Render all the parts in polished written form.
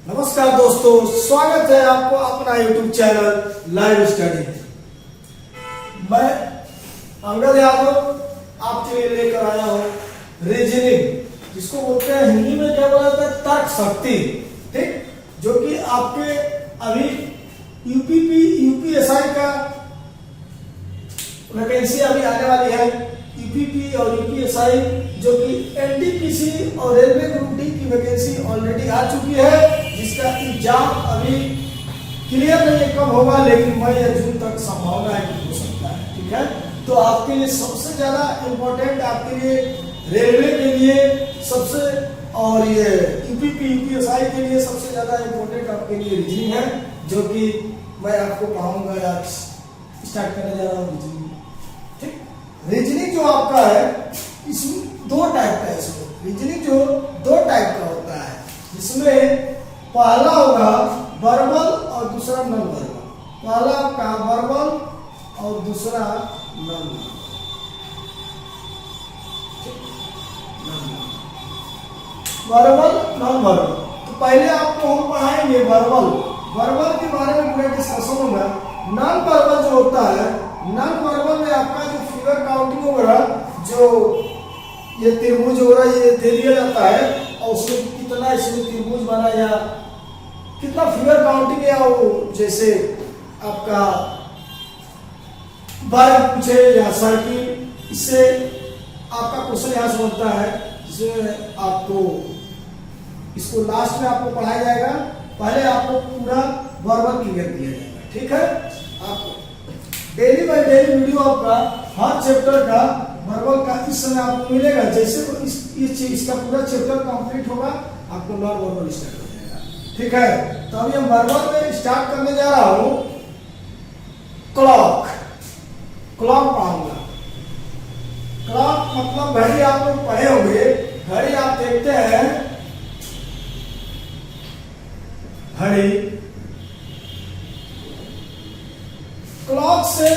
नमस्कार दोस्तों, स्वागत है आपको अपना YouTube चैनल लाइव स्टडी। मैं अंगद यादव आपके लिए लेकर आया हूँ रीजनिंग, जिसको बोलते हैं हिंदी में क्या बोला जाता है, तर्क शक्ति। ठीक, जो कि आपके अभी यूपीएसआई का वैकेंसी अभी आने वाली है। यूपीपी और यूपीएसआई जो कि एनटीपीसी और रेलवे ग्रुप डी की वैकेंसी ऑलरेडी आ चुकी है, जिसका एग्जाम अभी क्लियर नहीं कब होगा, लेकिन मई या जून तक संभावना है कि हो सकता है। ठीक है, तो आपके लिए सबसे ज्यादा इम्पोर्टेंट, आपके लिए रेलवे के लिए सबसे, और ये यूपीपी यूपीएसआई के लिए सबसे ज्यादा इम्पोर्टेंट आपके लिए रीजनिंग है, जो कि मैं आपको पढ़ाऊंगा। आज स्टार्ट करने जा रहा हूँ रीजनिंग। ठीक, रीजनिंग जो आपका है इसमें दो टाइप का है। इसमें रीजनिंग जो दो टाइप का होता है, जिसमें पहला होगा वर्बल और दूसरा नॉन वर्बल। पहला आपका वर्बल और दूसरा non verbal. Verbal non verbal. तो पहले आपको हम पढ़ाएंगे वर्बल। वर्बल के बारे में पूरा डिस्कशन होगा। नॉन वर्बल जो होता है, नॉन वर्बल में आपका जो फिगर काउंटिंग होगा, जो ये त्रिभुज हो रहा है, ये दे दिया जाता है और उसमें कितना इसमें त्रिभुज बना या कितना फिगर काउंटिंग है, वो जैसे आपका वर्ग पूछे या सर्किल, इससे आपका क्वेश्चन यहाँ से बनता है, जिसमें आपको इसको लास्ट में आपको पढ़ाया जाएगा। पहले आपको पूरा वर्बल क्लियर किया जाएगा। ठीक है, आपको डेली बाय डेली वीडियो आपका हर चैप्टर का वर्बल का इस समय आपको मिलेगा। जैसे इसका पूरा चैप्टर कंप्लीट होगा, आपको नॉन वर्बल स्टार्ट हो जाएगा। ठीक है, तो अभी हम वर्बल में स्टार्ट करने जा रहा हूं। क्लॉक, क्लॉक पढ़ाऊंगा। क्लॉक मतलब घड़ी। आप लोग पढ़े होंगे, घड़ी आप देखते हैं, घड़ी। क्लॉक से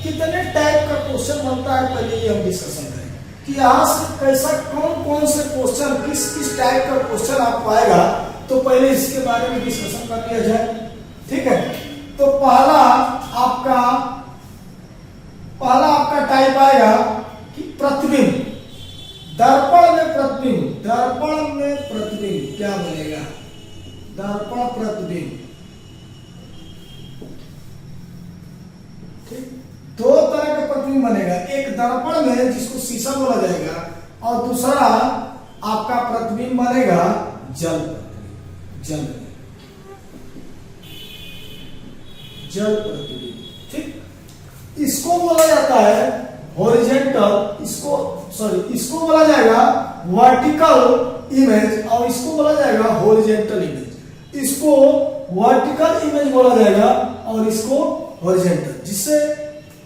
कितने टाइप का क्वेश्चन बनता है, पहले ये हम डिस्कशन करें कि यहाँ से कैसा कौन कौन से क्वेश्चन, किस किस टाइप का क्वेश्चन आपको आएगा। तो पहले इसके बारे में डिस्कशन कर लिया जाए। ठीक है, तो पहला आपका टाइप आएगा कि प्रतिबिंब। दर्पण में प्रतिबिंब, दर्पण में प्रतिबिंब क्या बनेगा, दर्पण प्रतिबिंब। ठीक, दो तरह का प्रतिबिंब बनेगा, एक दर्पण में जिसको शीशा बोला जाएगा, और दूसरा आपका प्रतिबिंब बनेगा जल प्रतिबिंब, जल प्रतिबिंब। ठीक, इसको बोला जाता है हॉरिजॉन्टल, इसको बोला जाएगा वर्टिकल इमेज, और इसको बोला जाएगा हॉरिजॉन्टल इमेज। इसको वर्टिकल इमेज बोला जाएगा और इसको हॉरिजॉन्टल, जिससे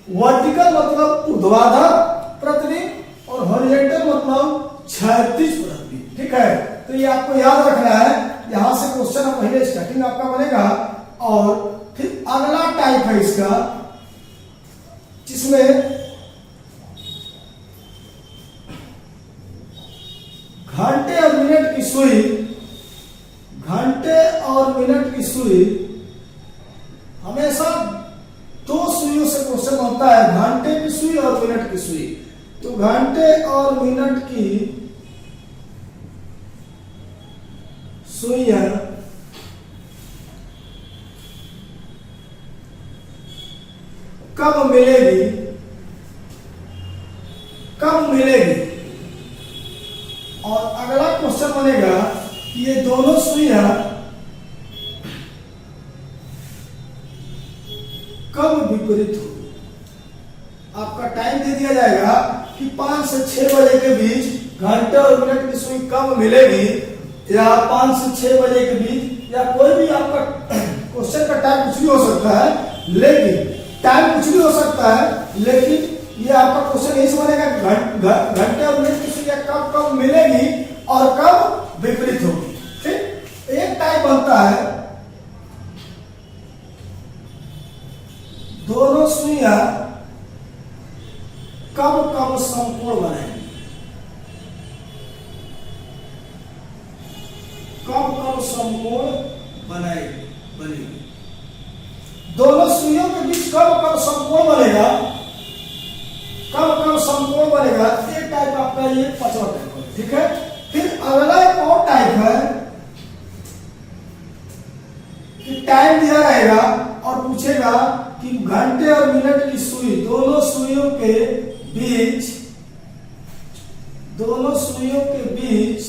वर्टिकल मतलब ऊर्ध्वाधर प्रतिबिंब और हॉरिजॉन्टल मतलब क्षैतिज प्रतिबिंब। ठीक है, तो ये आपको याद रखना है। यहां से क्वेश्चन पहले स्टार्टिंग आपका बनेगा, और फिर अगला टाइप है इसका, जिसमें घंटे और मिनट की सुई, घंटे और मिनट की सुई, हमेशा दो सुइयों से क्वेश्चन होता है, घंटे की सुई और मिनट की सुई। तो घंटे और मिनट की सुइयां कब मिलेगी, कब मिलेगी। और अगला क्वेश्चन बनेगा कि ये दोनों सुइयां कब विपरीत होगी। आपका टाइम दे दिया जाएगा कि 5 से 6 बजे के बीच घंटे और मिनट की सुई कब मिलेगी, या 5 से 6 बजे के बीच, या कोई भी आपका क्वेश्चन का टाइम कुछ भी हो सकता है, लेकिन टाइम कुछ भी हो सकता है, लेकिन ये आपका क्वेश्चन यही बनेगा घंटे और मिनट की सुई कब कब मिलेगी और कब विपरीत होगी। ठीक, एक टाइप बनता है दोनों सुइयां कब कब समकोण बनेगी, कब कब समकोण बनेगी। दोनों सुइयों के बीच कब कब समकोण बनेगा, कब कब समकोण बनेगा, एक टाइप आपका ये पांचवा टाइप है, ठीक है। फिर अगला एक और टाइप है कि टाइम दिया रहेगा और पूछेगा कि घंटे और मिनट की सुई, दोनों सुइयों के बीच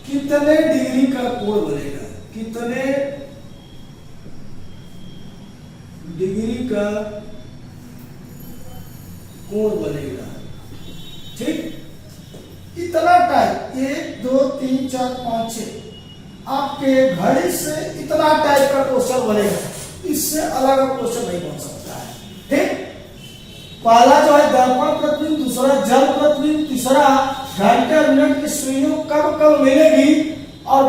कितने डिग्री का कोण बनेगा, कितने डिग्री का कोण बनेगा, ठीक। इतना टाइप 1 2 3 4 5 6 आपके घड़ी से इतना टाइप का क्वेश्चन बनेगा, इससे अलग क्वेश्चन नहीं बन सकता है, ठीक। पहला जो है दर्पण प्रतिबिंब, दूसरा जल प्रतिबिंब, तीसरा घंटे और मिनट की सुइयों कब कब मिलेगी और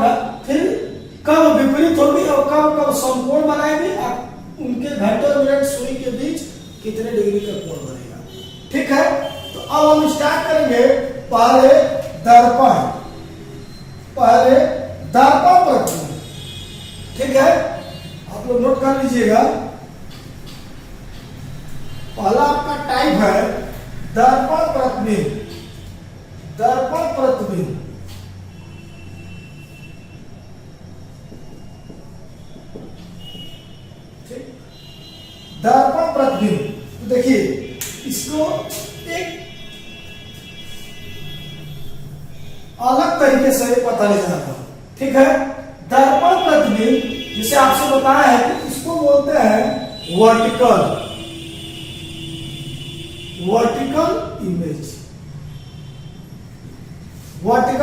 फिर कब विपरीत होगी और कब कब समकोण बनाएगी, उनके घंटे और मिनट सुई के बीच कितने डिग्री का कोण बनेगा, ठीक है। तो अब हम स्टार्ट करेंगे पहले दर्पण प्रतिबिंब, ठीक है। आप लोग नोट कर लीजिएगा। पहला आपका टाइप है दर्पण प्रतिबिंब, ठीक। दर्पण प्रतिबिंब, तो देखिए इसको एक अलग तरीके से पता नहीं चलता, ठीक है। दर्पण प्रतिबिंब जिसे आपसे बताया है कि इसको बोलते हैं वर्टिकल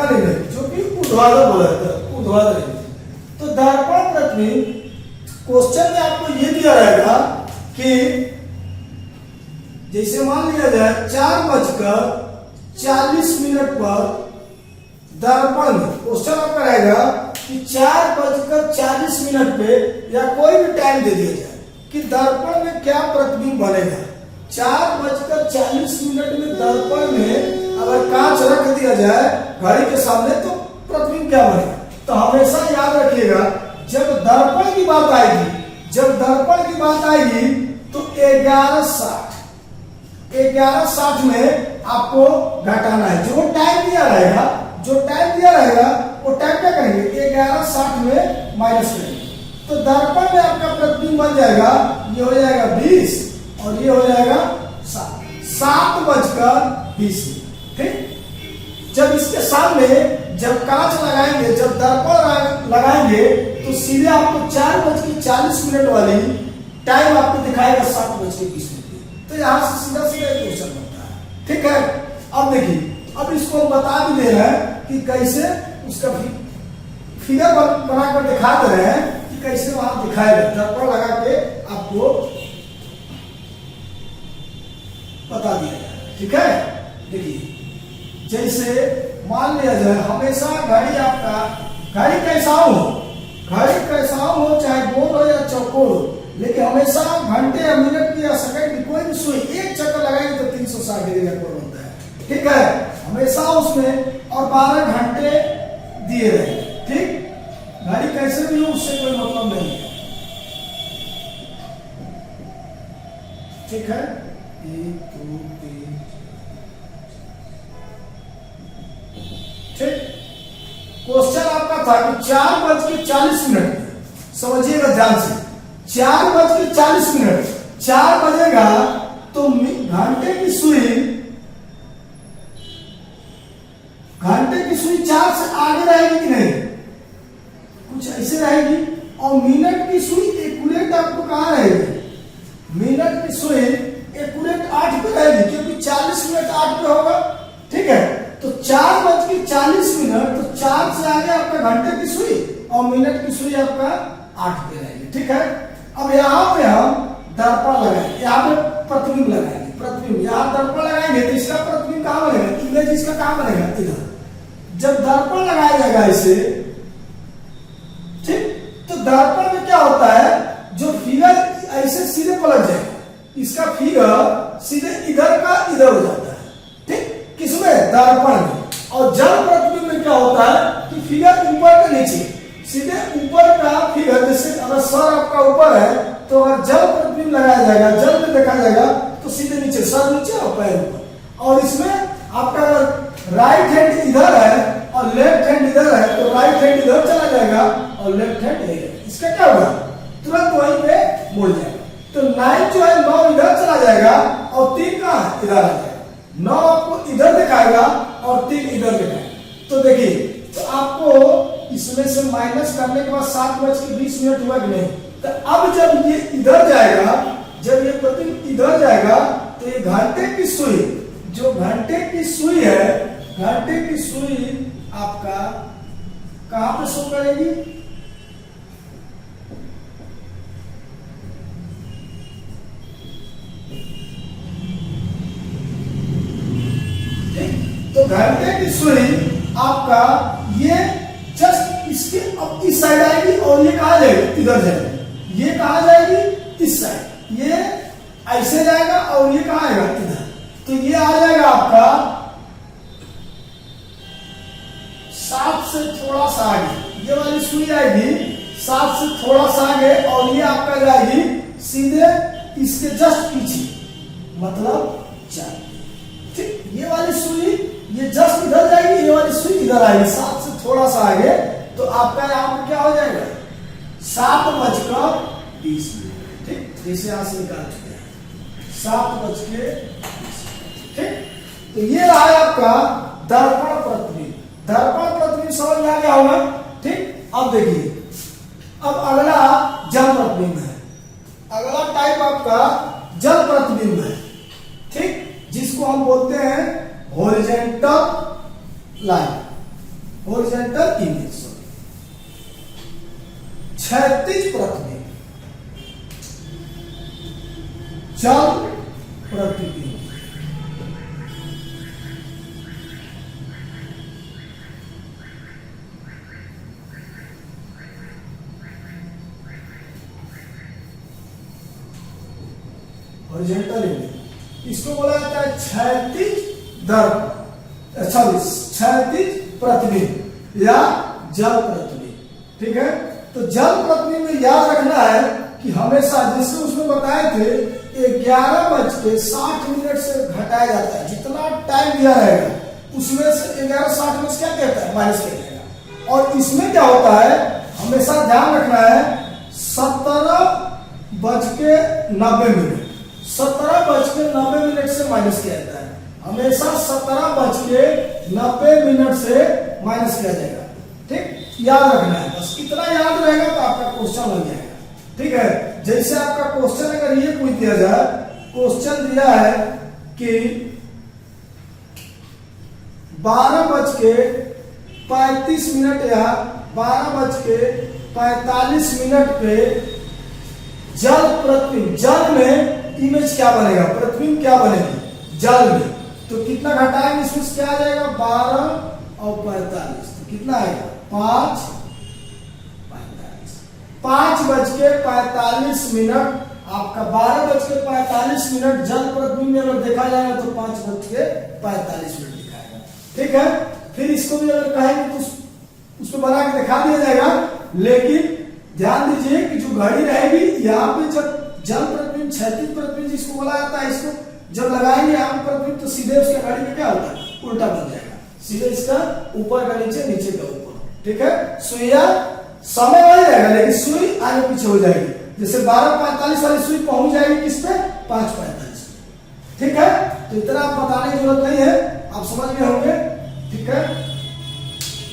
इमेज, जो कि ऊर्ध्वाधर बोला जाता है, ऊर्ध्वाधर इमेज। तो दर्पण प्रतिबिंब क्वेश्चन में आपको ये दिया रहेगा कि जैसे मान लिया जाए 4:40 पर दर्पण में क्वेश्चन आपका रहेगा कि 4:40 पे या कोई भी टाइम दे दिया जाए कि दर्पण में क्या प्रतिबिंब बनेगा। 4:40 में दर्पण में अगर कांच रख दिया जाए घड़ी के सामने तो प्रतिबिंब क्या बनेगा। तो हमेशा याद रखिएगा जब दर्पण की बात आएगी तो 11:60 में आपको घटाना है। जो टाइम दिया रहेगा वो टाइम क्या करेंगे 11:60 में माइनस करेंगे। तो दर्पण में आपका प्रतिबिंब बन जाएगा, ये हो जाएगा 20 और ये हो जाएगा 7:20, ठीक। जब इसके सामने जब कांच लगाएंगे, जब दर्पण लगाएंगे तो सीधे आपको 4:40 वाली टाइम आपको दिखाएगा 7:20। तो यहां से सीधा क्वेश्चन बनता है, ठीक है। अब देखिए, अब इसको बता भी दे रहे हैं कि कैसे उसका फिगर बनाकर दिखा दे रहे हैं कि कैसे वहां दिखाएगा, दर्पण लगा के आपको बता दिया जाए, ठीक है। देखिए जैसे मान लिया जाए हमेशा घड़ी कैसा हो चाहे गोल हो या चौकोर हो, लेकिन हमेशा घंटे या मिनट की या सेकंड की कोई भी सुई एक चक्कर लगाएंगे तो 360 डिग्री का कोण बनता है, ठीक है। हमेशा उसमें और 12 घंटे दिए रहे, ठीक। घड़ी कैसे भी हो उससे कोई मतलब नहीं है, ठीक है। 1 2 3, ठीक। क्वेश्चन आपका था कि 4:40, समझिएगा ध्यान से। 4:40, 4 बजेगा तो घंटे की सुई 4 से आगे रहेगी कि नहीं, कुछ ऐसे रहेगी। और मिनट की सुई एक्यूरेट आपको कहां रहेगी, मिनट की सुई एक्यूरेट 8 पे रहेगी, क्योंकि 40 मिनट 8 पे होगा, ठीक है। तो 4:40 तो 4 से आगे आपका घंटे की सुई और मिनट की सुई आपका 8 पे रहेगी, ठीक है। अब यहाँ पे हम दर्पण लगाएंगे, यहाँ पे प्रतिबिंब लगाएंगे, यहाँ दर्पण लगाएंगे तो इसका प्रतिबिंब कहाँ बनेगा, इमेज इसका कहाँ बनेगा, इधर। जब दर्पण लगाया जाएगा इसे, ठीक, तो दर्पण में क्या होता है, जो फिगर ऐसे सीधे पलट जाएगा, इसका फिगर सीधे इधर का इधर हो जाता है, ठीक। किसमें, दर्पण में। और जल प्रतिबिंब में क्या होता है कि फिगर ऊपर का नीचे, सीधे ऊपर का फिगर, जैसे अगर सर आपका ऊपर है तो अगर जल प्रतिबिंब लगाया जाएगा, जल में देखा जाएगा तो सीधे नीचे, सर नीचे और पैर ऊपर। और इसमें आपका राइट हैंड इधर है और लेफ्ट हैंड इधर है तो राइट हैंड इधर चला जाएगा और लेफ्ट हैंड इधर। इसका क्या होगा, तुरंत वहीं पे मुड़ जाएगा। तो 9 जो है 9 इधर चला जाएगा और 3 कहाँ है, इधर आ जाएगा। 9 आपको इधर दिखाएगा और 3 इधर दिखाएगा। तो देखिए, तो आपको इसमें से माइनस करने के बाद 7:20 हुआ कि नहीं। तो अब जब ये इधर जाएगा, जब ये प्रतिबिंब इधर जाएगा तो ये घंटे की सुई, जो घंटे की सुई है, घंटे की सुई आपका कहां पे शो करेगी, तो घंटे की सुई आपका ये जस्ट इसके अब इस साइड आएगी और ये कहा जाएगी, इधर जाएगी। ये कहा जाएगी इस साइड, ये ऐसे जाएगा और ये कहा आएगा, इधर। तो ये आ जाएगा आपका 7 से थोड़ा सा आगे, ये वाली सुई आएगी 7 से थोड़ा सा आगे और ये आपका जाएगी सीधे इसके जस्ट पीछे, मतलब 4। ठीक, ये वाली सुई ये जस्ट इधर जाएगी, ये वाली सुई इधर आएगी 7 से थोड़ा सा आगे। तो आपका यहाँ पे क्या हो जाएगा, 7:20। ठीक, जैसे यहां से निकाल चुके हैं 7:20। ठीक, तो ये रहा है आपका दर्पण प्रतिबिंब। दर्पण प्रतिबिंब समझ में आ गया होगा। ठीक, अब देखिए, अब अगला जल प्रतिबिंब है। अगला टाइप आपका जल प्रतिबिंब है। ठीक, जिसको हम बोलते हैं हॉरिजॉन्टल लाइन, हॉरिजॉन्टल इमेज, क्षैतिज प्रतिबिंब, जल प्रतिबिंब। हॉरिजॉन्टल इमेज, इसको बोला जाता है क्षैतिज दर्पण, क्षैतिज प्रतिबिंब या जल प्रतिबिंब। ठीक है, तो जल प्रतिबिंब में याद रखना है कि हमेशा, जैसे उसमें बताए थे 11:60 से घटाया जाता है, जितना टाइम दिया रहेगा उसमें से 11:60 में क्या कहता है, माइनस किया जाएगा। और इसमें क्या होता है, हमेशा ध्यान रखना है 17:90, 17:90 से माइनस किया जाता है। हमेशा 17:90 से माइनस किया जाएगा। ठीक, याद रखना है, बस इतना याद रहेगा तो आपका क्वेश्चन बन जाएगा। ठीक है, जैसे आपका क्वेश्चन अगर ये पूछ दिया जाए, क्वेश्चन दिया है कि 12:35 या 12:45 पे जल प्रतिबिंब, जल में इमेज क्या बनेगा, प्रतिबिंब क्या बनेगी जल में। तो कितना घटाएंगे इसमें से क्या आ जाएगा, 12 और 45, तो कितना आएगा 5:45। 5:45 आपका 12:45 जल प्रतिबिंब में अगर देखा जाएगा तो 5:45 दिखाएगा। ठीक है, फिर इसको भी अगर कहेंगे तो उसको बना के दिखा दिया जाएगा। लेकिन ध्यान दीजिए कि जो घड़ी रहेगी यहाँ पे, जब जल प्रतिबिंब, क्षैतिज प्रतिबिंब जिसको बोला जाता है, इसको जब लगाएंगे यहाँ प्रतिबिंब तो सीधे उसके घड़ी में क्या होता है, उल्टा बन जाएगा, सीधे इसका ऊपर का नीचे, नीचे का ऊपर। ठीक है, सुइया समय वही रहेगा लेकिन सुई आगे पीछे हो जाएगी। जैसे 12:45 वाली सुई पहुंच जाएगी किस पे, 5:45। ठीक है, तो इतना आप बताने की जरूरत नहीं है, आप समझ गए होंगे। ठीक है,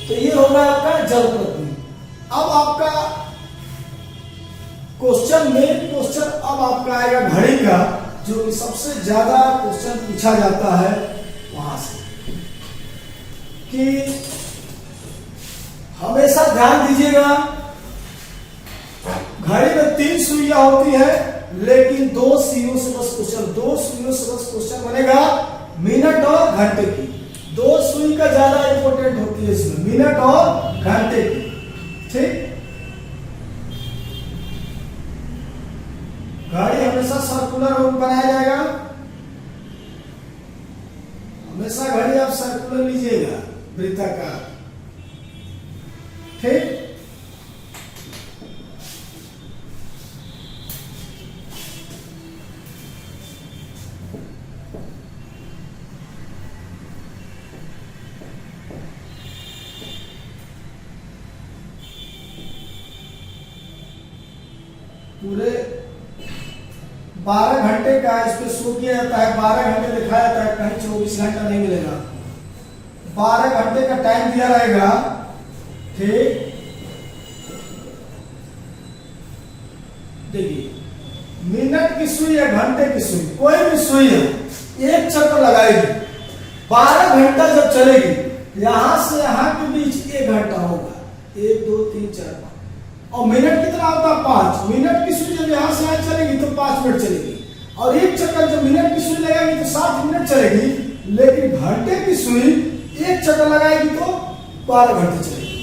तो ये होगा आपका जल प्रतिबिंब। अब आपका क्वेश्चन, मेन क्वेश्चन अब आपका आएगा घड़ी का, जो कि सबसे ज्यादा क्वेश्चन पूछा जाता है वहां से, कि हमेशा ध्यान दीजिएगा घड़ी में 3 सुइयां होती है, लेकिन 2 सुइयों से बस क्वेश्चन बनेगा मिनट और घंटे की। 2 सुई का ज्यादा इंपॉर्टेंट होती है इसमें, मिनट और घंटे की। ठीक, घड़ी हमेशा सर्कुलर बनाया जाएगा, हमेशा घड़ी आप सर्कुलर लीजिएगा, वृत्ताकार। ठीक, पूरे 12 घंटे का इस पे शो किया जाता है, 12 घंटे दिखाया जाता है, कहीं 24 घंटा नहीं मिलेगा। 12 घंटे का टाइम दिया रहेगा, ठीक। देखिए मिनट की सुई या घंटे की सुई, कोई भी सुई है, एक चक्कर लगाएगी, 12 घंटा जब चलेगी, यहां से यहां के बीच 1 घंटा होगा, 1 2 3 4 5, और मिनट कितना होता है 5 मिनट की सुई जब यहां से यहां चलेगी तो 5 मिनट चलेगी, और एक चक्कर जब मिनट की सुई लगाएगी तो 60 मिनट चलेगी। लेकिन घंटे की सुई एक चक्कर लगाएगी तो 12 घंटे चलेगी,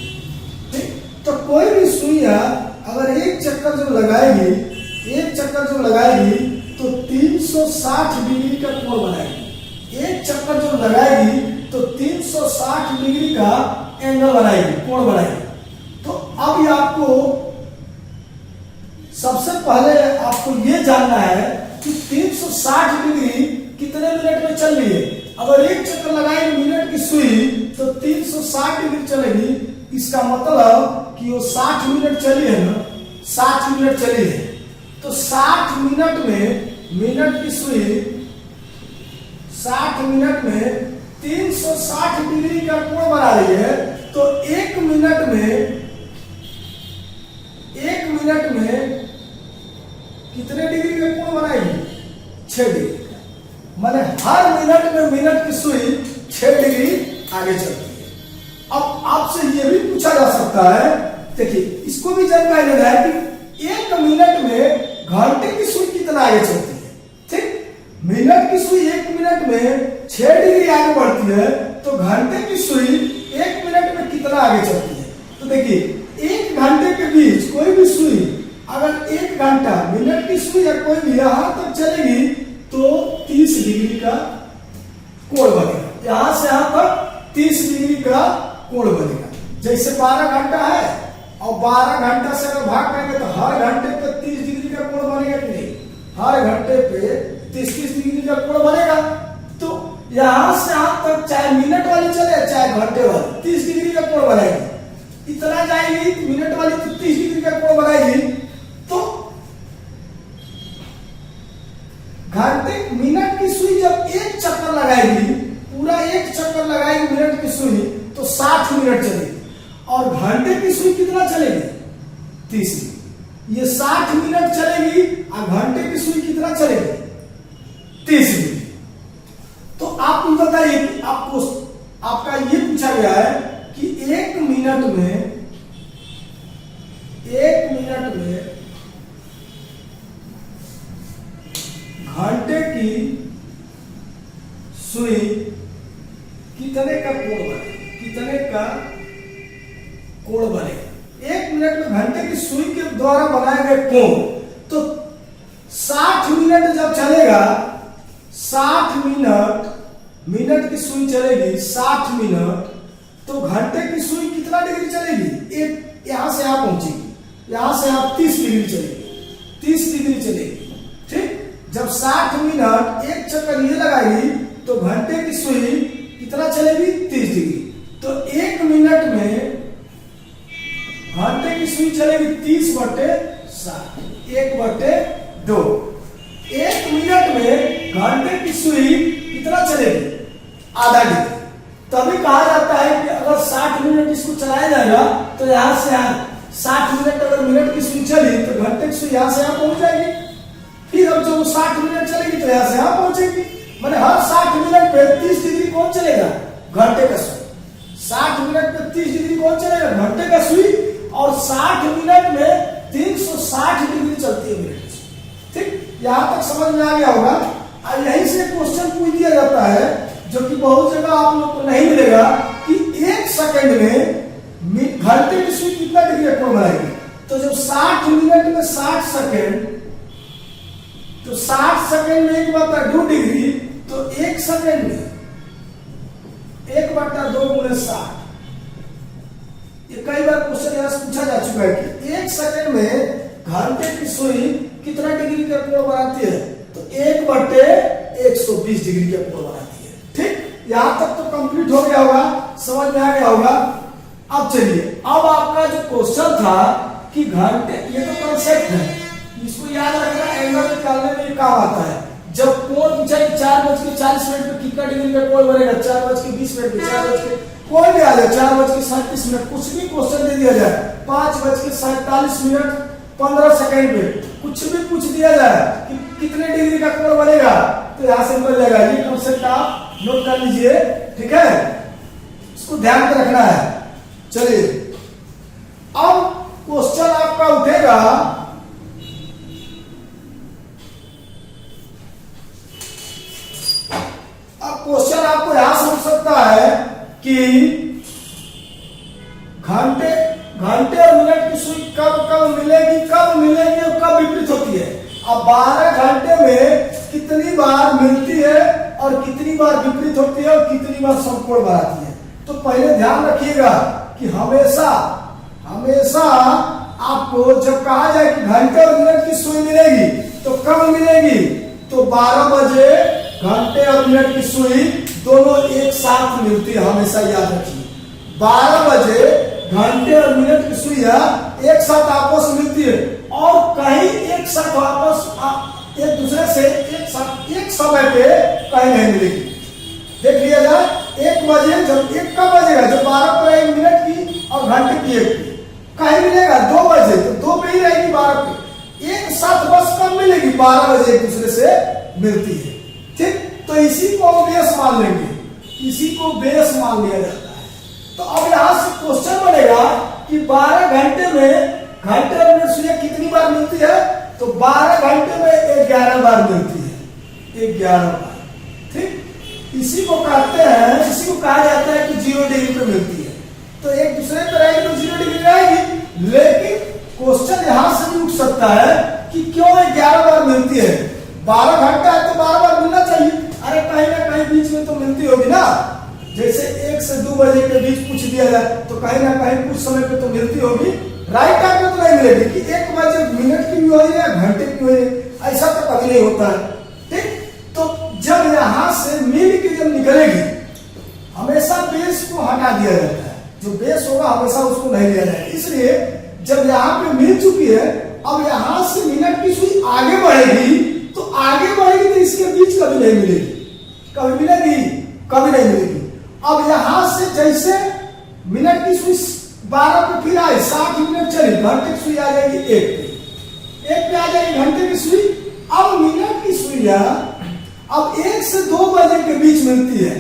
ठीक। तो कोई भी सुई है अगर एक चक्कर जब लगाएगी, एक चक्कर जब लगाएगी तो 360 डिग्री का कोण बनाएगी। एक चक्कर जब लगाएगी तो 360 डिग्री का एंगल बनाएगी, कोण बनाएगी। तो अब ये आपको सबसे पहले आपको ये जानना है कि 360 डिग्री कितने मिनट में चल रही है। अगर एक चक्कर लगाएंगे मिनट की सुई तो 360 डिग्री चलेगी, इसका मतलब कि वो 60 मिनट चली है ना, 60 मिनट चली है। तो 60 मिनट में मिनट की सुई 60 मिनट में 360 डिग्री का कोण बना रही है। तो एक मिनट में कितने डिग्री का कोण बनाएगी? 6 डिग्री का। माने हर मिनट में मिनट की सुई 6 डिग्री आगे चलती है। अब आपसे यह भी पूछा जा सकता है, देखिए इसको भी जानकारी लेना है कि एक मिनट में घंटे की सुई कितना आगे चलती है, ठीक। मिनट की सुई एक मिनट में 6 डिग्री आगे बढ़ती है, तो घंटे की सुई एक मिनट में कितना आगे चलती है। तो देखिए एक घंटे के बीच कोई भी सुई अगर 1 घंटा मिनट की सुई या कोई भी यहां तक चलेगी तो 30 डिग्री का कोण बनेगा, यहां से यहां तक 30 डिग्री का कोण बनेगा। जैसे 12 घंटा है और 12 घंटा से अगर भाग करेंगे तो हर घंटे पे 30 डिग्री का कोण बनेगा कि नहीं? हर घंटे पे 30 डिग्री का कोण बनेगा। तो यहां से यहां तक चाहे मिनट वाली चले चाहे घंटे वाली 30 डिग्री का कोण बनाएगी। इतना जाएगी मिनट वाली तो 30 डिग्री का कोण बनाएगी। तो घंटे मिनट की सुई जब एक चक्कर लगाएगी, पूरा एक चक्कर लगाएगी मिनट की सुई तो 60 मिनट चलेगी, और घंटे की सुई कितना चलेगी? 30। ये 60 मिनट चलेगी और घंटे की सुई कितना चलेगी? 30 मिनट। तो आप बताइए कि आपको आपका ये पूछा गया है कि एक मिनट में घंटे की सुई कितने का कोण बनेगा? कितने का कोण बनेगा? 1 मिनट में घंटे की सुई के द्वारा बनाए गए कोण, तो 60 मिनट जब चलेगा, 60 मिनट की सुई चलेगी 60 मिनट, तो घंटे की सुई कितना डिग्री चलेगी? एक यहां से यहां पहुंचेगी, यहां से यहां 30 डिग्री चलेगी, 30 डिग्री चलेगी, ठीक। जब 60 मिनट एक चक्कर ये लगाएगी तो घंटे की सुई कितना चलेगी? 30 डिग्री। तो 1 मिनट में घंटे की सुई चलेगी 30/60, 1/2। 1 मिनट में घंटे की सुई कितना चलेगी? आधा डिग्री। तभी कहा जाता है कि अगर 60 मिनट इसको चलाया जाएगा तो यहां से यहां 60 मिनट अगर मिनट की सुई चली तो घंटे की सुई यहां से यहां पहुंच जाएगी। फिर अब जब 60 मिनट चलेगी तो यहां से यहां पहुंचेगी। माने हर 60 मिनट पे 30 डिग्री कौन चलेगा? घंटे का सुई। 60 मिनट पे 30 डिग्री कौन चलेगा? घंटे का सुई। और 60 मिनट में 360 डिग्री चलती है मिनट की सुई, ठीक। यहां तक समझ में आ गया होगा। और यहीं से क्वेश्चन पूछ दिया जाता है जो कि बहुत जगह आप लोग को नहीं मिलेगा कि 1 सेकंड में घंटे की सुई कितना डिग्री का कोण बनाएगी। तो जब 60 मिनट में 60 सेकंड, तो 60 सेकंड में 1/2 डिग्री, तो 1 सेकंड में 1/2 × 60। ये कई बार क्वेश्चन यहां से पूछा जा चुका है कि 1 सेकंड में घंटे की सुई कितना डिग्री का कोण बनाती है? तो 1/120 डिग्री का कोण बनाती है, ठीक। यहां तक तो कंप्लीट हो गया होगा, समझ में आ गया होगा। अब चलिए, अब आपका जो क्वेश्चन था कि घंटे, ये तो कॉन्सेप्ट है, इस इसको याद रखना, एंगल निकालने में काम आता है। जब कोण पूछा कि 4:40 पे कितना डिग्री का कोण बनेगा, 4:20 पे, 4 कोई भी आ जाए, 4:37 कुछ भी क्वेश्चन दे दिया जाए, 5:47 15 सेकंड पे कुछ भी पूछ दिया जाए कि कितने डिग्री का कोण बनेगा, तो यहां से निकल जाएगा। ये कॉन्सेप्ट आप नोट कर लीजिए, ठीक है, इसको ध्यान में रखना है। चलिए अब क्वेश्चन आपका उठेगा, अब क्वेश्चन आपको यहां से उठ सकता है कि घंटे और मिनट की सुई कब मिलेगी और कब विपरीत होती है। अब 12 घंटे में कितनी बार मिलती है और कितनी बार विपरीत होती है और कितनी बार समकोण बनाती है। तो पहले ध्यान रखिएगा कि हमेशा आपको जब कहा जाए कि घंटे और मिनट की सुई मिलेगी तो कब मिलेगी, तो 12 बजे घंटे और मिनट की सुई दोनों एक साथ मिलती है। हमेशा याद रखिए 12 बजे घंटे और मिनट की सुइयां एक साथ आपस में मिलती है और कहीं एक साथ आपस एक दूसरे से एक समय पे कहीं नहीं मिलेगी। देख लिया जाए 1 बजे, जब 1 कब बजेगा, जब 12 पर 1 मिनट की और घंटे की 1 की कहीं मिलेगा 2 बजे, तो 2 पे ही रहेगी, 12 पे एक साथ बस कब मिलेगी, 12 बजे एक दूसरे से मिलती है। ठीक, तो इसी को बेस मान लेंगे, इसी को बेस मान लिया जाता है। तो अब यहां से क्वेश्चन बनेगा कि 12 घंटे में घंटे और मिनट सुइयां कितनी बार मिलती है, तो 12 घंटे में 11 बार मिलती है, 11 बार। ठीक, इसी को कहते हैं, इसी को कहा जाता है कि 0 डिग्री पे मिलती है। तो एक दूसरे पे रहेगी तो 0 डिग्री रहेगी, लेकिन क्वेश्चन यहां से भी उठ सकता है कि क्यों 11 बार मिलती है। 12 घंटा है तो 12 बार मिलना चाहिए, अरे कहीं ना कहीं बीच में तो मिलती होगी ना। जैसे 1 से 2 बजे के बीच पूछ दिया जाए तो कहीं ना कहीं कुछ समय पे तो मिलती होगी, राइट टाइम पे तो नहीं मिलेगी कि 1 बजे मिनट की भी हो या घंटे की हो, ऐसा तो कभी नहीं होता है। ठीक, तो जब यहां से मिल के जब निकलेगी, हमेशा बेस को हटा दिया जाता है, जो बेस होगा हमेशा उसको नहीं लिया जाएगा। इसलिए जब यहाँ पे मिल चुकी है, अब यहां से मिनट की सुई आगे बढ़ेगी, तो आगे बढ़ेगी तो इसके बीच कभी नहीं मिलेगी, कभी मिलेगी, कभी नहीं मिलेगी। अब यहां से जैसे मिनट की सुई 12 पे फिर आए, 60 मिनट चली, घंटे की सुई आ जाएगी 1 पे आ जाएगी घंटे की सुई। अब मिनट की सुइयां अब 1 से 2 बजे के बीच मिलती है,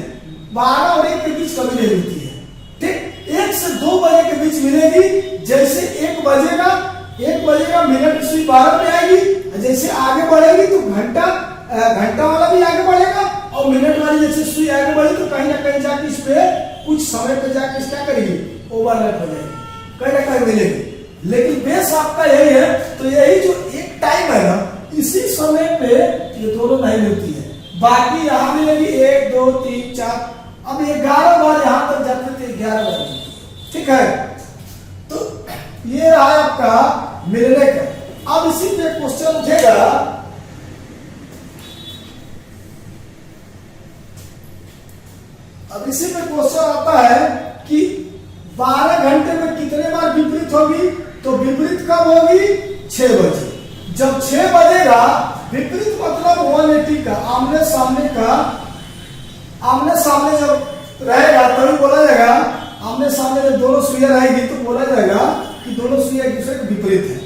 12 और 1 के बीच कभी नहीं मिलती है। ठीक, 1 से 2 बजे के बीच मिलेगी। जैसे 1 बजेगा मिनट की सुई 12 पे आएगी, जैसे आगे बढ़ेगी तो घंटा वाला भी आगे बढ़ेगा और मिनट वाली जैसे सुई आगे बढ़ी तो कहीं ना कहीं जाके इस पे कुछ समय पे जाके क्या करेगी, ओवरलैप हो जाएगी, कहीं ना कहीं मिलेगी। लेकिन बेस आपका यही है, तो यही जो एक टाइम है ना, इसी समय पे ये दोनों नहीं मिलती है। बाकी यहां मिलेगी 1 2 3 4, अब 11 बार यहां तक जाते थे, 11 बार। ठीक है, तो ये रहा आपका मिलने का। अब इसी पे क्वेश्चन उठेगा, अब इसी पे क्वेश्चन आता है कि 12 घंटे में कितने बार विपरीत होगी, तो विपरीत कब होगी, 6 बजे। जब 6 बजेगा, विपरीत मतलब 180 का, आमने सामने जब रहेगा तभी बोला जाएगा, आमने सामने जब दोनों सुइयां रहेगी तो बोला जाएगा कि दोनों सुइयां एक दूसरे के विपरीत है।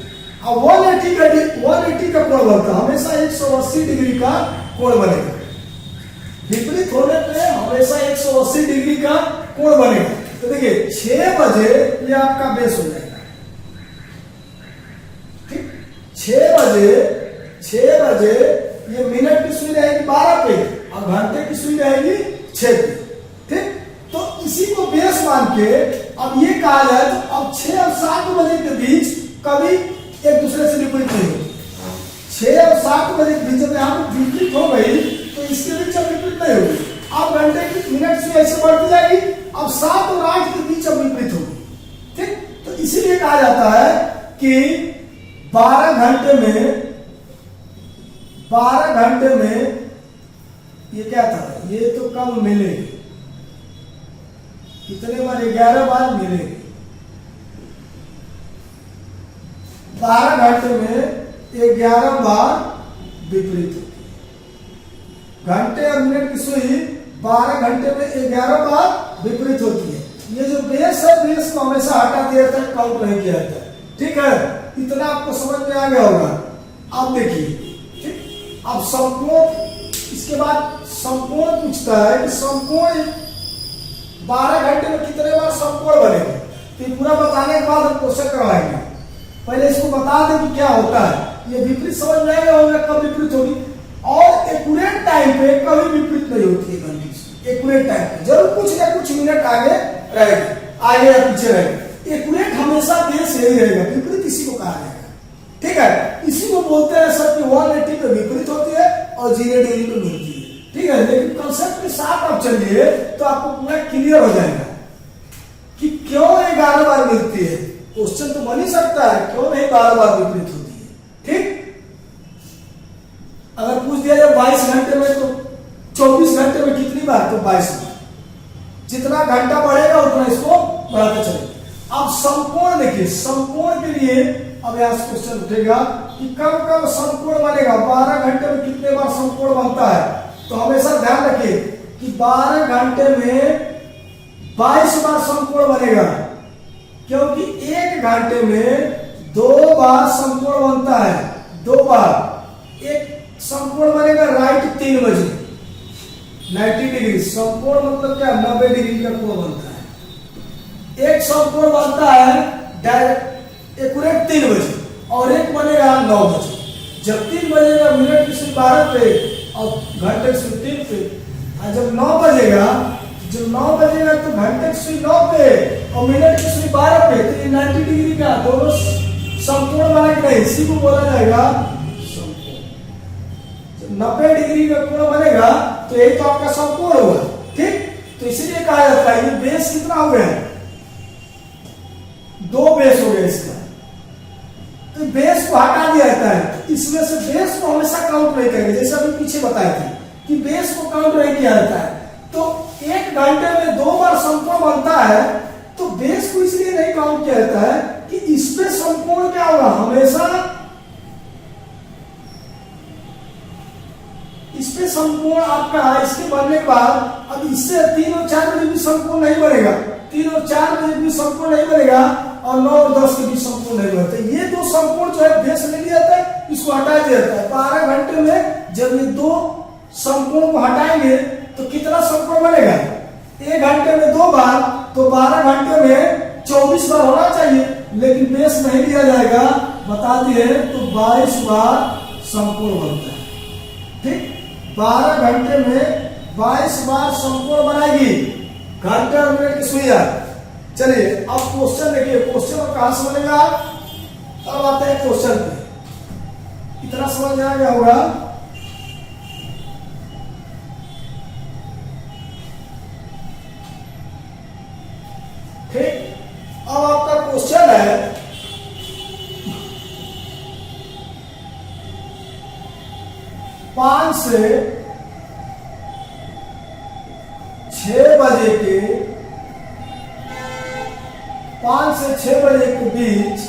अब 180 का कोण बनता है, हमेशा 180 डिग्री का कोण बनेगा। विपरीत होने पे हमेशा 180 डिग्री का कोण बनेगा। तो देखिए 6 बजे ये आपका बेस हो जाएगा। ठीक, 6 बजे ये मिनट की सुई रहेगी 12 पे और घंटे की सुई रहेगी 6 पे। ठीक, तो इसी को बेस मान के अब ये कहा जाए तो अब 6 और 7 बजे के बीच कभी एक दूसरे से विपरीत नहीं होगी। 6 और 7 बजे के बीच जब यहाँ पे विपरीत हो गई तो इसके बीच अब विपरीत नहीं होगी। अब घंटे की मिनट से ऐसे बढ़ती जाएगी, अब 7 और 8 के बीच अब विपरीत होगी। ठीक, तो इसीलिए कहा जाता है कि 12 घंटे में ये क्या था, ये तो कम मिलेगी, कितने बार, 11 बार मिलेगी। 12 घंटे में 11 बार विपरीत होती है। घंटे और मिनट की सुई 12 घंटे में 11 बार विपरीत होती है। ये जो बेस है, बेस को हमेशा हटा दिया जाता है, काउंट नहीं किया जाता है। ठीक है, इतना आपको समझ में आ गया होगा। अब देखिए, ठीक, अब संपूर्ण, इसके बाद संपूर्ण पूछता है कि संपूर्ण 12 घंटे में कितने बार संपूर्ण बनेगा। तो ये पूरा बताने के बाद हम क्वेश्चन करवाएंगे। पहले इसको बता दें कि क्या होता है। ये विपरीत समझ में आएगा होगा, कब विपरीत होगी, और एक्यूरेट टाइम पे कभी विपरीत नहीं होती है घंटी। एक्यूरेट टाइम पे जरूर कुछ ना कुछ मिनट आगे रहेगा, आगे या पीछे रहेगा। एक्यूरेट हमेशा बेस यही रहेगा, विपरीत इसी को कहा जाएगा। ठीक है, इसी को बोलते हैं सर कि 180 पे विपरीत होती है और 0 डिग्री पे मिलती है। ठीक है, लेकिन कंसेप्ट के साथ आप चलिए तो आपको पूरा क्लियर हो जाएगा कि क्यों 11 बार मिलती है। क्वेश्चन तो बन ही सकता है, क्यों नहीं 12 बार विपरीत होती है। ठीक, अगर पूछ दिया जाए 22 घंटे में तो 24 घंटे में कितनी बार, तो 22 बार। जितना घंटा बढ़ेगा उतना इसको बढ़ाते चले। अब संपूर्ण देखिए, संपूर्ण के लिए अब यहां से क्वेश्चन उठेगा कि कब कब संपूर्ण बनेगा, 12 घंटे में कितने बार संपूर्ण बनता है। तो हमेशा ध्यान रखिए कि 12 घंटे में 22 बार संपूर्ण बनेगा, क्योंकि 1 घंटे में 2 बार संपूर्ण बनता है। 2 बार एक संपूर्ण बनेगा राइट 3 बजे 90 डिग्री। संपूर्ण मतलब क्या, 90 डिग्री का कोण बनता है। एक संपूर्ण बनता है डायरेक्ट एक्यूरेट 3 बजे, और एक बनेगा 9 बजे। जब 3 बजेगा मिनट की सुई 12 पे और घंटे की सुई 3 पे, और जब 9 बजेगा, जब 9 बजेगा तो घंटे की सुई 9 पे और मिनट की सुई 12 पे, तो ये 90 डिग्री का दोनों संपूर्ण बना के नहीं, इसी को बोला जाएगा संपूर्ण। जब 90 डिग्री का कोण बनेगा तो यही तो आपका संपूर्ण हुआ। ठीक, तो इसलिए कहा जाता है ये बेस कितना हो गया, 2 बेस हो गया इसका। तो बेस को हटा दिया जाता है, इसमें से बेस को हमेशा काउंट नहीं करेंगे। जैसे अभी पीछे बताए थे कि बेस को काउंट नहीं किया जाता है। तो 1 घंटे में 2 बार संपूर्ण बनता है, तो बेस को इसलिए नहीं काउंट किया जाता है कि इसमें संपूर्ण क्या होगा, हमेशा इसमें संपूर्ण आपका, इसके बनने के बाद अब इससे 3 और 4 बजे भी संपूर्ण नहीं बनेगा, 3 और 4 बजे भी संपूर्ण नहीं बनेगा, और 9 और 10 के बीच संपूर्ण नहीं बनते। ये 2 संपूर्ण जो है बेस ले लिया जाता है, इसको हटा दिया जाता है। 12 घंटे में जब ये 2 संपूर्ण को हटाएंगे तो कितना संपूर्ण बनेगा, 1 घंटे में 2 बार, तो 12 घंटे में 24 बार होना चाहिए, लेकिन बेस नहीं लिया जाएगा, बता दिए, तो 22 बार संपूर्ण बनता है। ठीक, 12 घंटे में 22 बार संपूर्ण बनाएगी घंटे और मिनट की सुइयां। चलिए अब क्वेश्चन देखिए, क्वेश्चन कहां से बनेगा, अब आते हैं क्वेश्चन पे। इतना समझ में आ गया होगा। ठीक, अब आपका क्वेश्चन है, पांच से 6 बजे के 5 से 6 बजे के बीच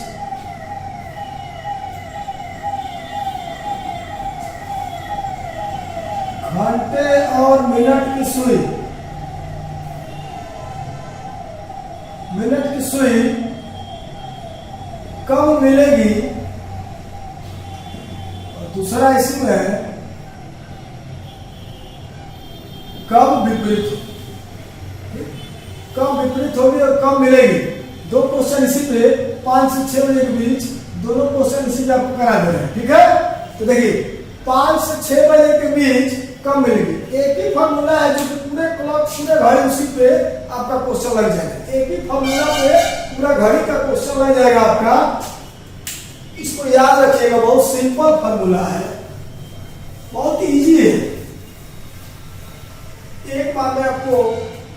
घंटे और मिनट की सुई, मिनट की सुई कब मिलेगी, और दूसरा इसी में है कब विपरीत, कब विपरीत होगी और कब मिलेगी। 2 क्वेश्चन इसी पे, 5 से 6 बजे के बीच दोनों क्वेश्चन इसी पे आपको करा दे रहे हैं। ठीक है, तो देखिए 5 से 6 बजे के बीच कब मिलेगी, एक ही फॉर्मूला है जो कि पूरे क्लॉक पूरे घड़ी उसी पे आपका क्वेश्चन लग जाएगा। एक ही फॉर्मूला पे पूरा घड़ी का क्वेश्चन लग जाएगा आपका। इसको याद रखिएगा, बहुत सिंपल फॉर्मूला है, बहुत इजी है। एक बार में आपको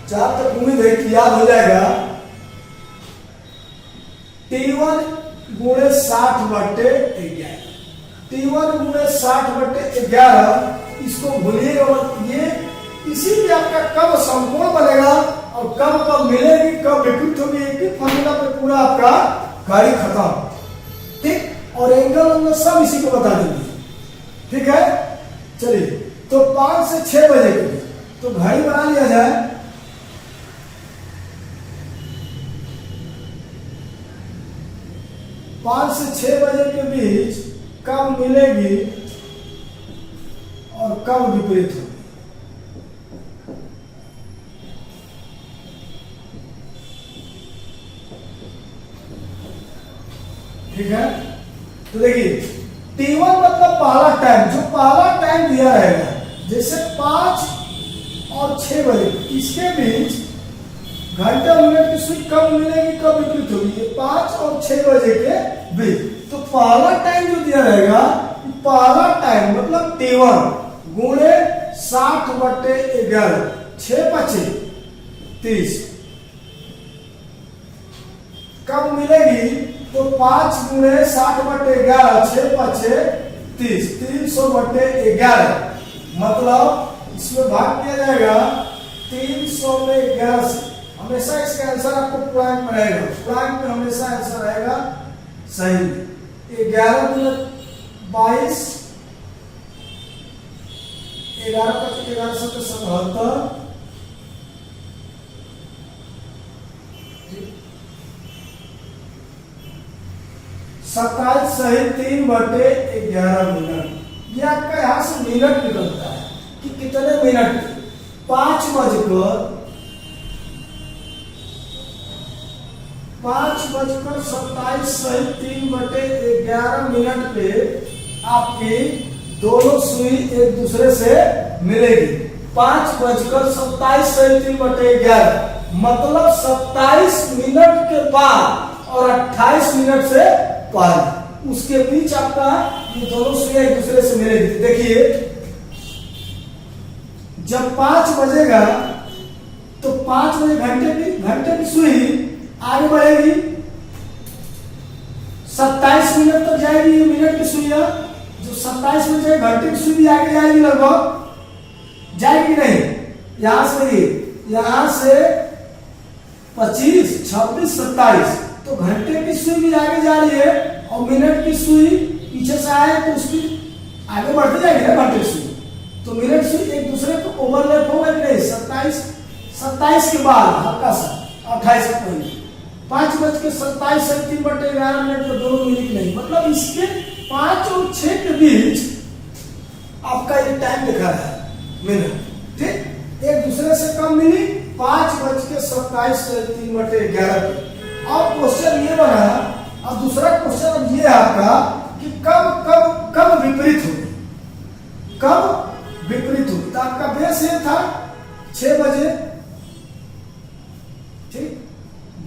जहां तक उम्मीद है कि याद हो जाएगा, T1 गुणे 60/11, T1 गुणे 60/11, इसको भूलिएगा मत। ये इसी पे आपका कब संपूर्ण बनेगा और कब कब मिलेगी, कब विपरीत होगी, एक ही फॉर्मूला पे पूरा आपका गाड़ी खत्म। ठीक, और एंगल उंगल सब इसी को बता देंगे। ठीक है, चलिए तो 5 से 6 बजे के बीच तो घड़ी बना लिया जाए। 5 से 6 बजे के बीच कब मिलेगी और कब विपरीत होगी। ठीक है, तो देखिए T1 मतलब पहला टाइम, जो पहला टाइम दिया रहेगा, जैसे 5 और 6 बजे इसके बीच घंटा मिनट की सुई कब मिलेगी कब विपरीत होगी, 5 और 6 बजे के बीच। तो पहला टाइम जो दिया रहेगा, पहला टाइम मतलब T1 गुणे 60/11, 6 5 30 कब मिलेगी, तो 5 गुणे 60/11, 6 5 30, 300/11 मतलब इसमें भाग किया जाएगा 300 में 11 से। हमेशा इसका आंसर आपको प्लैंक में रहेगा, प्लैंक में हमेशा आंसर रहेगा सही। 11 गुणे 22, 11 का 11 से 77, 27 सही 3/11 मिनट। ये आपका यहां से मिनट निकलता है कि कितने मिनट, 5 बजकर 27 सही 3/11 मिनट पे आपकी दोनों सुई एक दूसरे से मिलेगी। 5 बजकर 27 सही 3/11 मतलब 27 मिनट के बाद और 28 मिनट से पहले उसके बीच आपका ये दोनों सुइयां एक दूसरे से मिलेगी। देखिए जब 5 बजेगा तो 5 बजे घंटे की सुई आगे बढ़ेगी, 27 मिनट तक जाएगी ये मिनट की सुइयां। जो 27 में जाए घंटे की सुई भी आगे जाएगी, लगभग जाएगी नहीं। यहां से यहां से 25 26 27 तो घंटे की सुई भी आगे जा रही है और मिनट की सुई पीछे से आए तो उसकी आगे बढ़ती जाएगी ना घंटे की सुई, तो मिनट सुई एक दूसरे को ओवरलैप होगा कि नहीं। 27 के बाद हल्का सा 28 से पहले 5 बज के 27 से 3/11 मिनट में दोनों मिली नहीं, मतलब इसके 5 और 6 के बीच आपका ये टाइम लिखा है मिनट। ठीक, एक दूसरे से कम मिली 5 बज के 27 से 3/11 पे। अब क्वेश्चन ये बना, अब दूसरा क्वेश्चन अब ये है आपका कि कब कब कब विपरीत होगी, कब विपरीत होगी। तो आपका बेस ये था 6 बजे, ठीक,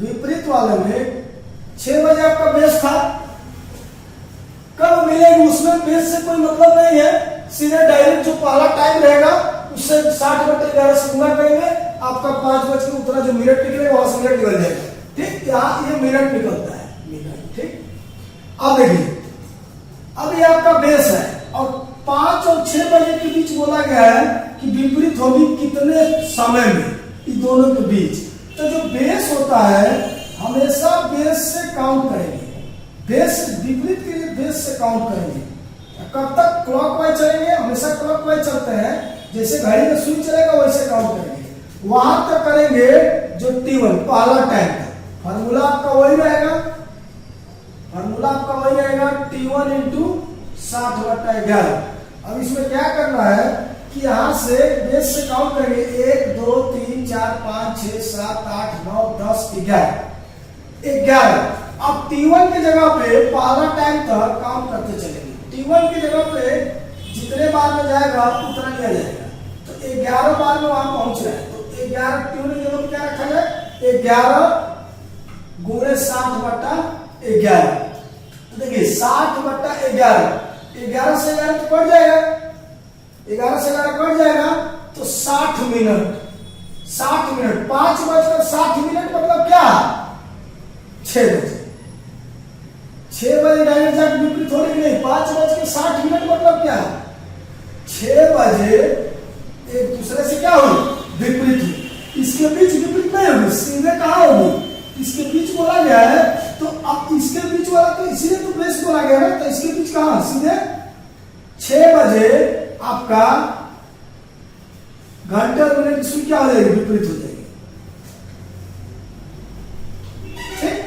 विपरीत वाले में 6 बजे आपका बेस था। कब मिलेगी उसमें बेस से कोई मतलब नहीं है, सीधे डायरेक्ट जो पहला टाइम रहेगा उससे 60/11 से गुणा करेंगे, आपका 5 बज के उतना जो मिनट निकलेगा वहां से मिनट निकल जाएगा। ठीक, यहाँ ये मिनट निकलता है मिनट। ठीक, अब देखिए अब ये आपका बेस है और 5 और 6 बजे के बीच बोला गया है कि विपरीत होगी कितने समय में, इन दोनों के बीच। तो जो बेस होता है हमेशा बेस से काउंट करेंगे, बेस विपरीत के लिए बेस से काउंट करेंगे। कब तक क्लॉकवाइज चलेंगे, हमेशा क्लॉकवाइज चलते हैं, जैसे घड़ी का सुई चलेगा वैसे काउंट करेंगे। वहां तक करेंगे जो T1 पहला टाइम था। फार्मूला आपका वही रहेगा, फार्मूला आपका वही रहेगा T1 इंटू 60/11। अब इसमें क्या करना है कि यहां से बेस से काउंट करेंगे 1 2 3 4 5 6 7 8 9 10 11। अब T1 की जगह पे पहला टाइम तक काउंट करते चलेंगे। T1 की जगह पे जितने बार में जाएगा उतना लिया जाएगा। तो 11 बार में वहां पहुंच रहा है, तो 11 T1 की जगह पे क्या रखा जाए, 11 गुणे 60/11। देखिए 60/11, 11 से 11 तो कट जाएगा, 11 से 11 कट जाएगा तो 60 मिनट। 5 बजकर 60 मिनट मतलब क्या, 6 बजे। 6 बजे डायरेक्ट जाकर विपरीत होने की नहीं, 5 बज के 60 मिनट मतलब क्या, 6 बजे एक दूसरे से क्या होगी, विपरीत हुई। इसके बीच विपरीत नहीं होगी, सीधे कहां होगी, इसके बीच बोला गया है। तो अब इसके बीच वाला तो इसीलिए तो प्लेस बोला गया ना, तो इसके बीच कहां सीधे 6 बजे आपका घंटे और मिनट की सुई क्या हो जाएगी, विपरीत हो जाएगी। ठीक,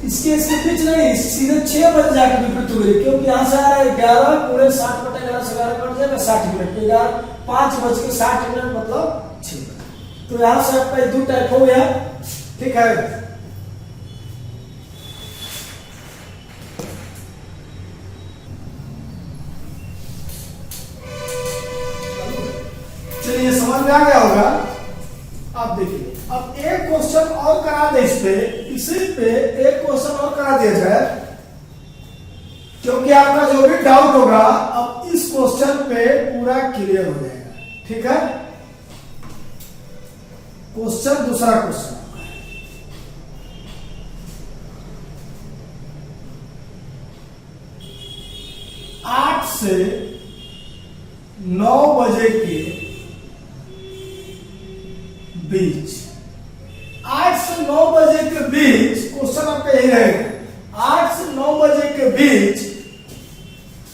इसके बीच नहीं, सीधे 6 बजे जाकर विपरीत हो गई, क्योंकि यहां से आ रहा है 11 पूरे 60 बटे 11 से 11 कट जाएगा 60 मिनट, 5:60 मतलब 6 बजे। तो यहां से आपका 2 टाइप हो गया। ठीक है, चलिए समझ में आ गया होगा। अब देखिए, अब एक क्वेश्चन और करा दे, इसी पे एक क्वेश्चन और करा दिया जाए, क्योंकि आपका जो भी डाउट होगा अब इस क्वेश्चन पे पूरा क्लियर हो जाएगा। ठीक है, क्वेश्चन दूसरा क्वेश्चन 8 से 9 बजे के बीच, 8 से 9 बजे के बीच क्वेश्चन आपका यही रहेगा। 8 से 9 बजे के बीच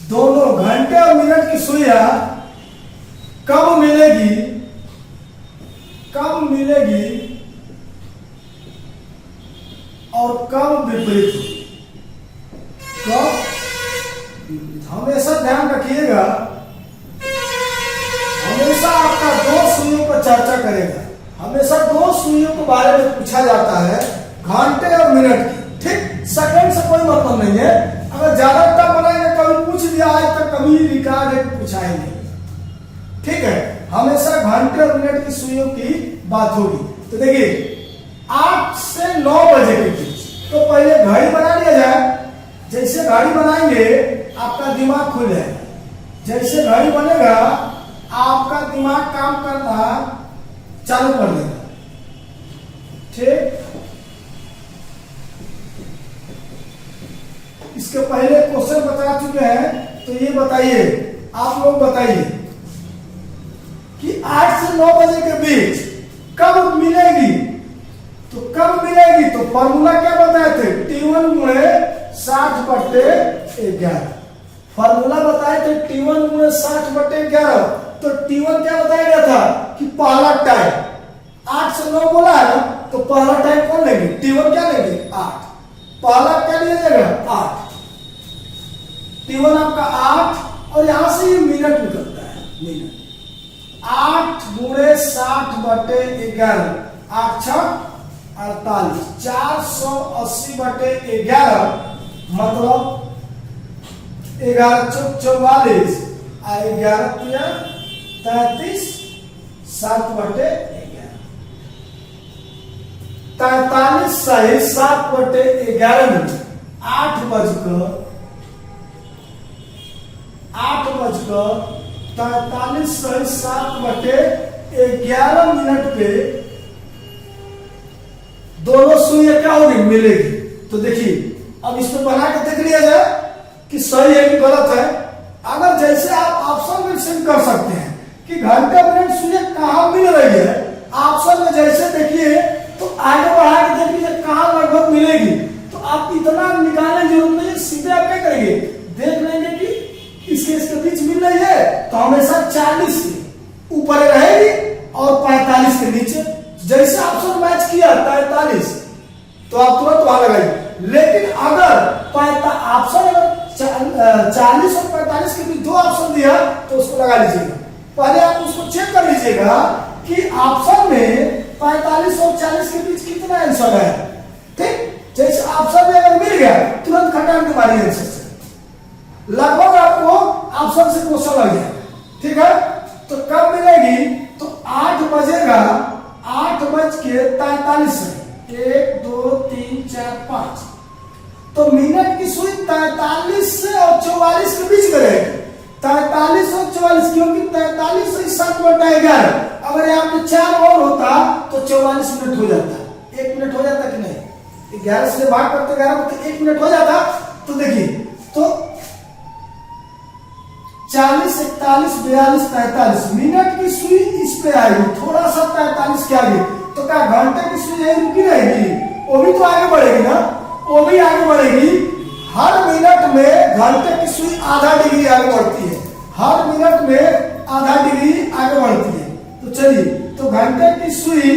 दोनों घंटे और मिनट की सुइयां कब मिलेगी, और कब विपरीत होगी, कब विपरीत। हमेशा ध्यान रखिएगा, हमेशा आपका 2 सुइयों पर चर्चा करेगा, हमेशा 2 सुइयों के बारे में पूछा जाता है, घंटे और मिनट की। ठीक, सेकंड से कोई मतलब नहीं है। अगर ज्यादा टफ बनाएंगे, कभी पूछ दिया, आज तक कभी रिकॉर्ड है पूछा ही नहीं। ठीक है, हमेशा घंटे और मिनट की सुइयों की बात होगी। तो देखिए 8 से 9 बजे के बीच, तो पहले घड़ी बना लिया जाए। जैसे घड़ी बनाएंगे आपका दिमाग खुल जाएगा, जैसे घड़ी बनेगा आपका दिमाग काम करना चालू कर देगा। ठीक, इसके पहले क्वेश्चन बता चुके हैं, तो ये बताइए, आप लोग बताइए कि 8 से 9 बजे के बीच कब मिलेगी, तो कब मिलेगी, तो फॉर्मूला क्या बताए थे, T1 गुणे 60/11। फॉर्मूला बताए थे T1 गुणे 60/11। तो T1 क्या बताया गया था कि पहला टाइम, 8 से 9 बोला है ना, तो पहला टाइम कौन लेंगे, T1 क्या लेंगे 8, पहला क्या लिया जाएगा 8, T1 आपका 8, और यहां से ये मिनट निकलता है, मिनट 8 गुणे 60/11, 8 6 48, 480/11 मतलब 11 चौक 44, 11 33, 7/11, 43 सही 7/11 में 8 बजकर 43 सही 7/11 मिनट पे दोनों सुइयां क्या होगी, मिलेगी। तो देखिए अब इसमें बना के देख लिया जाए कि सही है कि गलत है। अगर जैसे आप ऑप्शन में सेंड कर सकते हैं कि घंटे मिनट सुइयां कहां मिल रही है, ऑप्शन में जैसे देखिए तो आगे बढ़ा के देख लीजिए कहां लगभग मिलेगी, तो आप इतना निकालने की जरूरत नहीं है, सीधे आप क्या करेंगे, देख लेंगे कि इसके बीच मिल रही है, तो हमेशा 40 के ऊपर रहेगी और 45 के नीचे। जैसे ऑप्शन मैच किया 43, तो आप तुरंत वहां लगाइए। लेकिन अगर ऑप्शन 40 और 45 के बीच 2 ऑप्शन दिया तो उसको लगा लीजिएगा। पहले आप उसको चेक कर लीजिएगा कि ऑप्शन में 45 और 40 के बीच कितना आंसर है। ठीक, जैसे ऑप्शन में अगर मिल गया तुरंत खटान के मारिए आंसर से, लगभग आपको ऑप्शन से क्वेश्चन लग जाएगा। ठीक है, तो कब मिलेगी, तो 8 बजेगा, 8:43, 1 2 3 4 5, तो मिनट की सुई 43 से और 44 के बीच में रहेगी। 43 और 44, क्योंकि 43 से 7/11, अगर यहाँ पे 4 और होता तो 44 मिनट हो जाता। 1 मिनट हो जाता कि नहीं, 11 से भाग करते 11 तो 1 मिनट हो जाता। तो देखिए, तो 40 41 42 43 मिनट की सुई इस पे आएगी, थोड़ा सा 43 के आगे, तो क्या घंटे की सुई यही रुकी रहेगी, वो भी तो आगे बढ़ेगी ना। वो भी आगे बढ़ेगी। हर मिनट में घंटे की सुई आधा डिग्री आगे बढ़ती है, हर मिनट में आधा डिग्री आगे बढ़ती है। तो चलिए, तो घंटे की सुई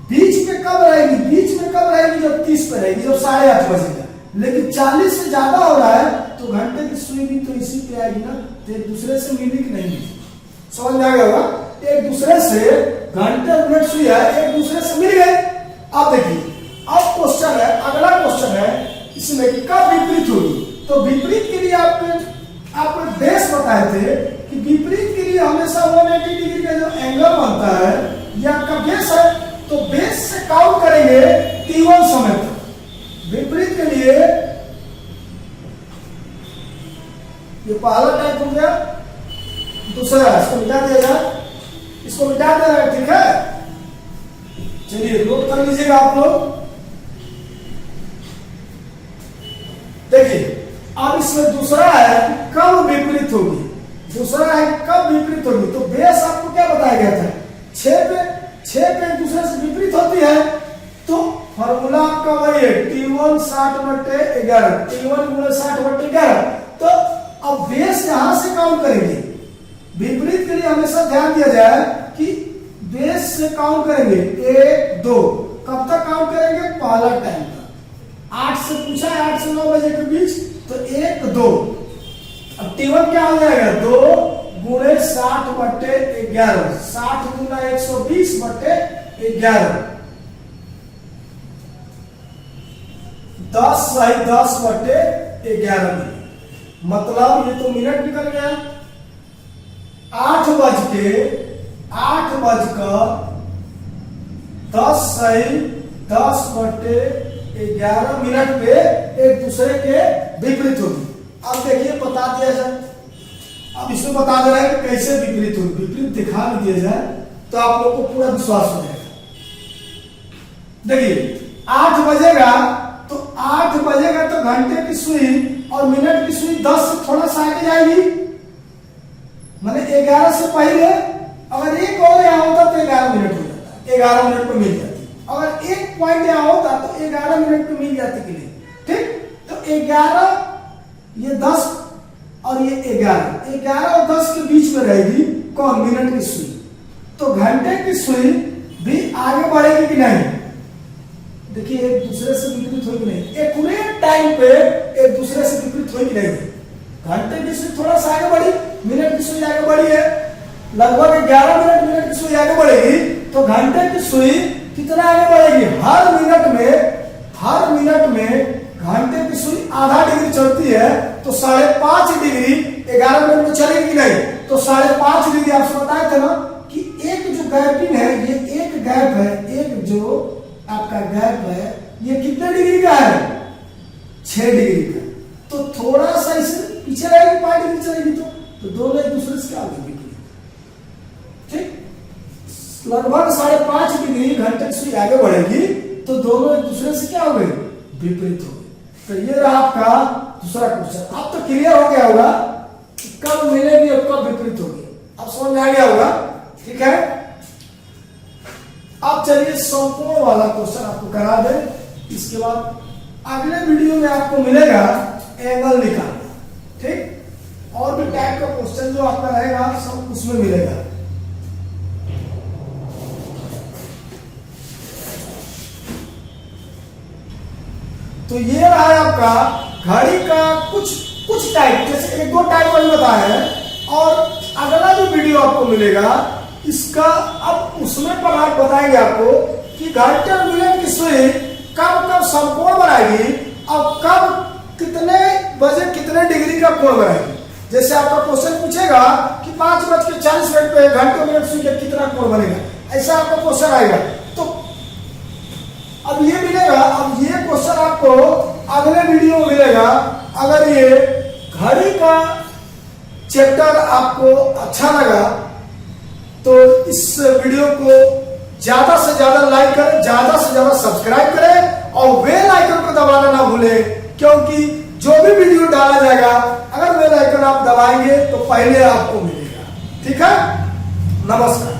बीच में कब रहेगी, बीच में कब रहेगी, जब 30 पे रहेगी, जब 8:30 बजेगा। लेकिन 40 से ज्यादा हो रहा है तो घंटे की सुई भी तो इसी पे आएगी ना, तो एक दूसरे से मिली कि नहीं मिली, समझ में आ गया होगा। एक दूसरे से घंटे मिनट सुई है, एक दूसरे से मिल गए। अब देखिए, अब क्वेश्चन है, अगला क्वेश्चन है इसमें कब विपरीत होगी। तो विपरीत के लिए आपको बेस बताए थे कि विपरीत के लिए हमेशा 180 डिग्री का जो एंगल बनता है ये आपका बेस है, तो बेस से काउंट करेंगे T1 समय तक। विपरीत के लिए ये पहला टाइप हो गया, दूसरा इसको मिटा दिया जाए, इसको मिटा देना है, ठीक है। चलिए नोट कर लीजिएगा आप लोग। देखिए अब इसमें दूसरा है कब विपरीत होगी, दूसरा है कब विपरीत होगी। तो बेस आपको क्या बताया गया था, 6 पे एक दूसरे से विपरीत होती है। तो फॉर्मूला आपका वही है T1 60/11, T1 × 60/11। तो अब बेस यहां से काउंट करेंगे। विपरीत के लिए हमेशा ध्यान दिया जाए कि बेस से काउंट करेंगे 1 2। कब तक काउंट करेंगे, पहला टाइम तक। 8 से पूछा है, 8 से 9 बजे के बीच, तो 1 2। अब T1 क्या हो जाएगा, 2 × 60/11, 60 × 120/11, 10/10/11 में। मतलब ये तो मिनट निकल गया। 8:10:10/11 मिनट पे एक दूसरे के विपरीत होगी। अब देखिए बता दिया जाए, अब इसमें बता दे रहा है कि कैसे विपरीत होगी, विपरीत दिखा भी दिया जाए तो आप लोग को पूरा विश्वास हो जाएगा। देखिए 8 बजेगा, तो 8 बजेगा तो घंटे की सुई और मिनट की सुई 10 से थोड़ा सा आगे जाएगी, माने 11 से पहले। अगर एक और यहाँ होता तो 11 मिनट हो जाता, 11 मिनट पे मिल जाती। अगर एक पॉइंट यहाँ होता तो 11 मिनट पे मिल जाती कि नहीं, ठीक। तो 11, ये 10 और ये 11 और 10 के बीच में रहेगी कौन, मिनट की सुई। तो घंटे की सुई भी आगे बढ़ेगी कि नहीं, देखिए एक दूसरे से विपरीत होगी नहीं, एक्यूरेट टाइम पे एक दूसरे से विपरीत होगी नहीं। घंटे की सुई थोड़ा सा आगे बढ़ी, मिनट की सुई आगे बढ़ी है, लगभग 11 मिनट मिनट की सुई आगे बढ़ेगी। तो घंटे की सुई कितना आगे बढ़ेगी, हर मिनट में घंटे की सुई आधा डिग्री चलती है, तो 5.5 डिग्री 11 मिनट में चलेगी कि नहीं। तो 5.5 डिग्री आपसे बताए थे ना कि एक जो गैपिंग है, ये एक गैप है, एक जो आपका गैप है ये कितने डिग्री का है, 6 डिग्री का। तो थोड़ा सा इसे पीछे रहेगी, 5 डिग्री चलेगी, तो दोनों एक दूसरे से क्या होगी, ठीक। लगभग 5.5 डिग्री घंटे की सुई आगे बढ़ेगी, तो दोनों एक दूसरे से क्या हो गए, विपरीत हो गए। तो ये रहा आपका दूसरा क्वेश्चन। अब तो क्लियर हो गया होगा कि कब मिलेगी और कब विपरीत होगी, अब समझ में आ गया होगा, ठीक है। अब चलिए संपूर्ण वाला क्वेश्चन आपको करा दे, इसके बाद अगले वीडियो में आपको मिलेगा एंगल निकालना, ठीक। और भी टाइप का क्वेश्चन जो आपका रहेगा सब उसमें मिलेगा। तो ये रहा है आपका घड़ी का कुछ टाइप, जैसे 1-2 टाइप मैंने बताया है। और अगला जो वीडियो आपको मिलेगा इसका, अब उसमें पर आप बताएंगे आपको कि घंटे और मिनट की सुई कब समकोण बनाएगी और कब कितने बजे कितने डिग्री का कोण बनाएगी। जैसे आपका क्वेश्चन पूछेगा कि 5:40 पे घंटे मिनट सुई का कितना कोण बनेगा, ऐसा आपका क्वेश्चन आएगा। तो अब ये मिलेगा, अब ये क्वेश्चन आपको अगले वीडियो में मिलेगा। अगर ये घड़ी का चैप्टर आपको अच्छा लगा तो इस वीडियो को ज्यादा से ज्यादा लाइक करें, ज्यादा से ज्यादा सब्सक्राइब करें और बेल आइकन को दबाना ना भूलें, क्योंकि जो भी वीडियो डाला जाएगा अगर बेल आइकन आप दबाएंगे तो पहले आपको मिलेगा, ठीक है। नमस्कार।